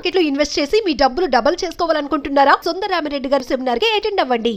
Market లో invest చేసి మీ డబ్బులు డబుల్ చేసుకోవాలనుకుంటున్నారా? సుందరరామిరెడ్డి గారి సెమినార్ కి అటెండ్ అవ్వండి.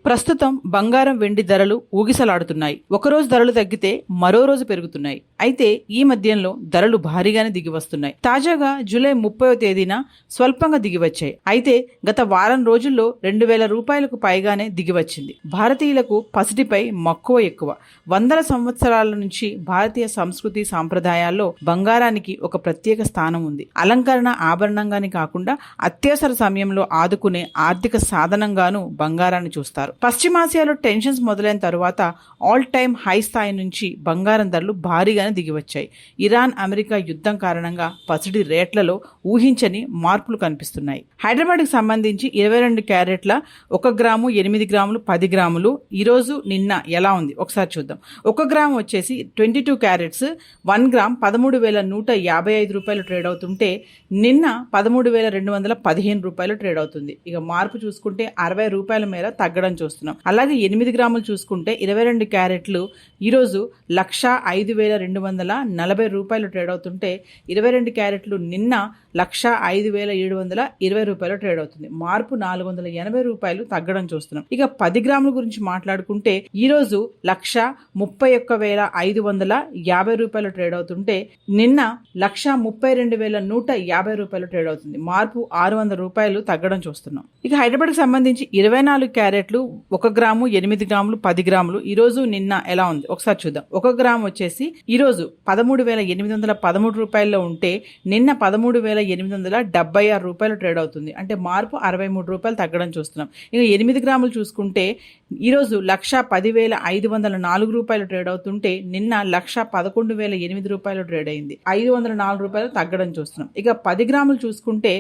ప్రస్తుతం బంగారం వెండి ధరలు ఊగిసలాడుతున్నాయి. ఒకరోజు ధరలు తగ్గితే మరో రోజు పెరుగుతున్నాయి. అయితే ఈ మధ్యంలో ధరలు భారీగానే దిగి వస్తున్నాయి. తాజాగా జూలై 30వ తేదీన స్వల్పంగా దిగివచ్చాయి. అయితే గత వారం రోజుల్లో 2000 రూపాయలకు పైగానే దిగివచ్చింది. భారతీయులకు పసిడిపై మక్కువ ఎక్కువ. వందల సంవత్సరాల నుంచి భారతీయ సంస్కృతి సాంప్రదాయాల్లో బంగారానికి ఒక ప్రత్యేక స్థానం ఉంది. అలంకరణ ఆభరణంగానే కాకుండా అత్యవసర సమయంలో ఆదుకునే ఆర్థిక సాధనంగాను బంగారాన్ని చూస్తారు. పశ్చిమాసియాలో టెన్షన్స్ మొదలైన తరువాత ఆల్ టైమ్ హై స్థాయి నుంచి బంగారం ధరలు భారీగానే దిగివచ్చాయి. ఇరాన్ అమెరికా యుద్ధం కారణంగా పసిడి రేట్లలో ఊహించని మార్పులు కనిపిస్తున్నాయి. హైదరాబాద్కి సంబంధించి 22 క్యారెట్ల 1 గ్రాము 8 గ్రాములు 10 గ్రాములు ఈరోజు నిన్న ఎలా ఉంది ఒకసారి చూద్దాం. 1 గ్రాము వచ్చేసి 22 క్యారెట్స్ 1 గ్రామ్ 13,155 రూపాయలు ట్రేడ్ అవుతుంటే నిన్న 13,215 రూపాయలు ట్రేడ్ అవుతుంది. ఇక మార్పు చూసుకుంటే 60 రూపాయల మేర తగ్గడం చూస్తున్నాం. అలాగే 8 గ్రాములు చూసుకుంటే 22 క్యారెట్లు ఈరోజు 1,05,240 రూపాయలు ట్రేడ్ అవుతుంటే 22 క్యారెట్లు నిన్న 1,05,720 రూపాయలు ట్రేడ్ అవుతుంది. మార్పు 480 రూపాయలు తగ్గడం చూస్తున్నాం. ఇక 10 గ్రాముల గురించి మాట్లాడుకుంటే ఈరోజు 1,31,550 రూపాయలు ట్రేడ్ అవుతుంటే నిన్న 1,32,150 రూపాయలు ట్రేడ్ అవుతుంది. మార్పు 600 రూపాయలు తగ్గడం చూస్తున్నాం. ఇక హైదరాబాద్ కి సంబంధించి 24 క్యారెట్లు 1 గ్రాము 8 గ్రాములు 10 గ్రాములు ఈరోజు నిన్న ఎలా ఉంది ఒకసారి చూద్దాం. 1 గ్రాము వచ్చేసి ఈరోజు 13,813 రూపాయల్లో ఉంటే నిన్న 13,876 రూపాయలు ట్రేడ్ అవుతుంది. అంటే మార్పు 63 రూపాయలు తగ్గడం చూస్తున్నాం. ఇక 8 గ్రాములు చూసుకుంటే ఈరోజు 1,10,504 రూపాయలు ట్రేడ్ అవుతుంటే నిన్న 1,11,008 రూపాయలు ట్రేడ్ అయింది. 504 రూపాయలు తగ్గడం చూస్తున్నాం. ఇక 10 గ్రాములు చూసుకుంటే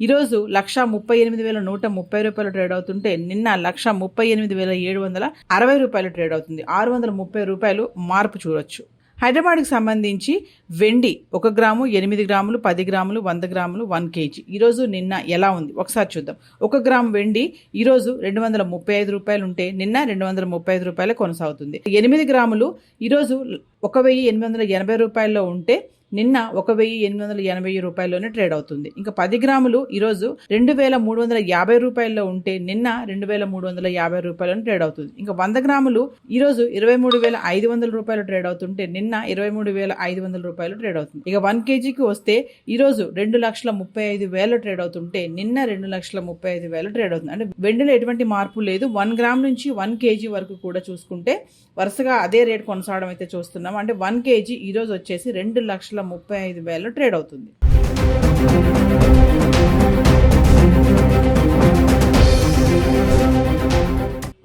ఈరోజు 1,38,130 రూపాయలు ట్రేడ్ అవుతుంటే నిన్న 1,38,760 రూపాయలు ట్రేడ్ అవుతుంది. 630 రూపాయలు మార్పు చూడొచ్చు. హైదరాబాద్కి సంబంధించి వెండి 1 గ్రాము 8 గ్రాములు 10 గ్రాములు 100 గ్రాములు 1 కేజీ ఈరోజు నిన్న ఎలా ఉంది ఒకసారి చూద్దాం. 1 గ్రాము వెండి ఈరోజు 235 రూపాయలు ఉంటే నిన్న 235 రూపాయలు కొనసాగుతుంది. 8 గ్రాములు ఈరోజు 1,880 రూపాయల్లో ఉంటే నిన్న 1,880 రూపాయల్లోనే ట్రేడ్ అవుతుంది. ఇంకా 10 గ్రాములు ఈరోజు 2,350 రూపాయల్లో ఉంటే నిన్న 2,350 రూపాయలను ట్రేడ్ అవుతుంది. ఇంకా 100 గ్రాములు ఈరోజు 23,500 రూపాయలు ట్రేడ్ అవుతుంటే నిన్న 23,500 రూపాయలు ట్రేడ్ అవుతుంది. ఇక 1 కేజీకి వస్తే ఈరోజు 2,35,000 ట్రేడ్ అవుతుంటే నిన్న 2,35,000 ట్రేడ్ అవుతుంది. అంటే వెండిలో ఎటువంటి మార్పు లేదు. 1 గ్రామ్ నుంచి 1 కేజీ వరకు కూడా చూసుకుంటే వరుసగా అదే రేట్ కొనసాగడం అయితే చూస్తున్నాం. అంటే 1 కేజీ ఈరోజు వచ్చేసి 2,35,000 ట్రేడ్ అవుతుంది.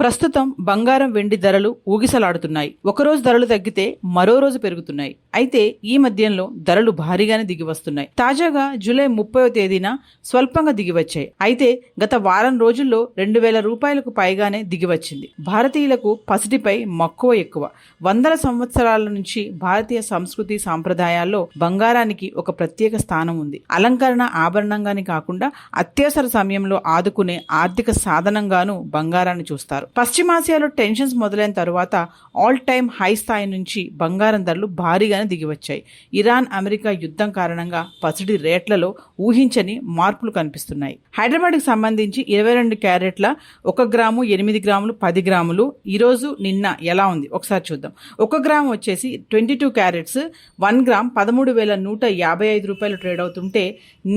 ప్రస్తుతం బంగారం వెండి ధరలు ఊగిసలాడుతున్నాయి. ఒకరోజు ధరలు తగ్గితే మరో రోజు పెరుగుతున్నాయి. అయితే ఈ మధ్యంలో ధరలు భారీగానే దిగి వస్తున్నాయి. తాజాగా జూలై 30వ తేదీన స్వల్పంగా దిగివచ్చాయి. అయితే గత వారం రోజుల్లో 2000 రూపాయలకు పైగానే దిగివచ్చింది. భారతీయులకు పసిడిపై మక్కువ ఎక్కువ. వందల సంవత్సరాల నుంచి భారతీయ సంస్కృతి సాంప్రదాయాల్లో బంగారానికి ఒక ప్రత్యేక స్థానం ఉంది. అలంకరణ ఆభరణంగానే కాకుండా అత్యవసర సమయంలో ఆదుకునే ఆర్థిక సాధనంగాను బంగారాన్ని చూస్తారు. పశ్చిమాసియాలో టెన్షన్స్ మొదలైన తరువాత ఆల్ టైమ్ హై స్థాయి నుంచి బంగారం ధరలు భారీగానే దిగివచ్చాయి. ఇరాన్ అమెరికా యుద్ధం కారణంగా పసిడి రేట్లలో ఊహించని మార్పులు కనిపిస్తున్నాయి. హైదరాబాద్కి సంబంధించి 22 క్యారెట్ల 1 గ్రాము 8 గ్రాములు 10 గ్రాములు ఈరోజు నిన్న ఎలా ఉంది ఒకసారి చూద్దాం. 1 గ్రాము వచ్చేసి 22 క్యారెట్స్ 1 గ్రామ్ 13,155 రూపాయలు ట్రేడ్ అవుతుంటే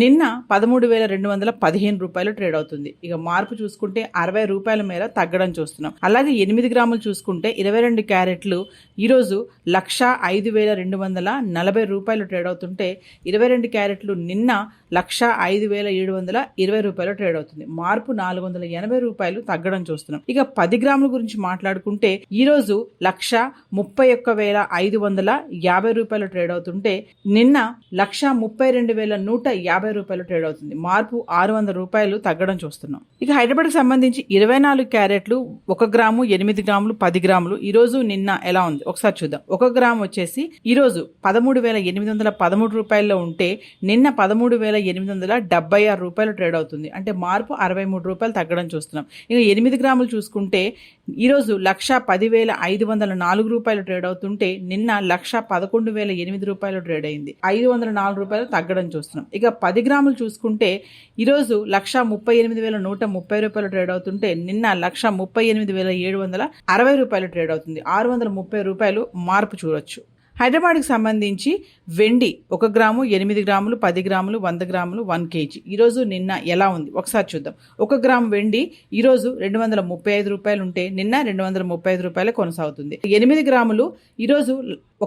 నిన్న 13,215 రూపాయలు ట్రేడ్ అవుతుంది. ఇక మార్పు చూసుకుంటే 60 రూపాయల మేర తగ్గడం చూస్తున్నాం. అలాగే 8 గ్రాములు చూసుకుంటే 22 క్యారెట్లు ఈరోజు 1,05,240 రూపాయలు ట్రేడ్ అవుతుంటే 22 క్యారెట్లు నిన్న 1,05,720 రూపాయలు ట్రేడ్ అవుతుంది. మార్పు 480 రూపాయలు తగ్గడం చూస్తున్నాం. ఇక 10 గ్రాముల గురించి మాట్లాడుకుంటే ఈరోజు 1,31,550 రూపాయలు ట్రేడ్ అవుతుంటే నిన్న 1,32,150 రూపాయలు ట్రేడ్ అవుతుంది. మార్పు 600 రూపాయలు తగ్గడం చూస్తున్నాం. ఇక హైదరాబాద్కి సంబంధించి 24 క్యారెట్లు 1 గ్రాము 8 గ్రాములు 10 గ్రాములు ఈ రోజు నిన్న ఎలా ఉంది ఒకసారి చూద్దాం. 1 గ్రాము వచ్చేసి ఈ రోజు 13,813 రూపాయల్లో ఉంటే నిన్న 13,876 రూపాయలు ట్రేడ్ అవుతుంది. అంటే మార్పు 63 రూపాయలు తగ్గడం చూస్తున్నాం. ఇక 8 గ్రాములు చూసుకుంటే ఈ రోజు 1,10,504 రూపాయలు ట్రేడ్ అవుతుంటే నిన్న 1,11,008 రూపాయలు ట్రేడ్ అయింది. 504 రూపాయలు తగ్గడం చూస్తున్నాం. ఇక 10 గ్రాములు చూసుకుంటే ఈ రోజు 1,38,130 రూపాయలు ట్రేడ్ అవుతుంటే నిన్న 1,38,760 రూపాయలు ట్రేడ్ అవుతుంది. 630 రూపాయలు మార్పు చూడొచ్చు. హైదరాబాద్కి సంబంధించి వెండి 1 గ్రాము 8 గ్రాములు 10 గ్రాములు 100 గ్రాములు 1 కేజీ ఈరోజు నిన్న ఎలా ఉంది ఒకసారి చూద్దాం. 1 గ్రాము వెండి ఈరోజు 235 రూపాయలు ఉంటే నిన్న 235 రూపాయలు కొనసాగుతుంది. 8 గ్రాములు ఈరోజు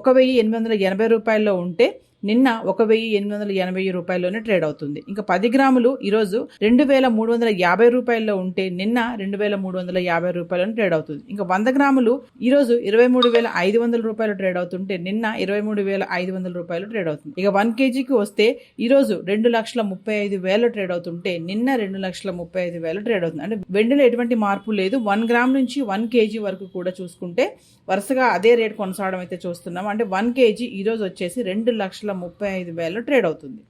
1,880 రూపాయల్లో ఉంటే నిన్న 1,880 రూపాయల్లోనే ట్రేడ్ అవుతుంది. ఇంకా 10 గ్రాములు ఈరోజు 2,350 రూపాయల్లో ఉంటే నిన్న 2,350 రూపాయలను ట్రేడ్ అవుతుంది. ఇంకా 100 గ్రాములు ఈరోజు 23,500 రూపాయలు ట్రేడ్ అవుతుంటే నిన్న 23,500 రూపాయలు ట్రేడ్ అవుతుంది. ఇక 1 కేజీకి వస్తే ఈరోజు 2,35,000 ట్రేడ్ అవుతుంటే నిన్న 2,35,000 ట్రేడ్ అవుతుంది. అంటే వెండిలో ఎటువంటి మార్పు లేదు. 1 గ్రామ్ నుంచి 1 కేజీ వరకు కూడా చూసుకుంటే వరుసగా అదే రేట్ కొనసాగడం అయితే చూస్తున్నాం. అంటే 1 కేజీ ఈరోజు వచ్చేసి 2,35,000 ట్రేడ్ అవుతుంది.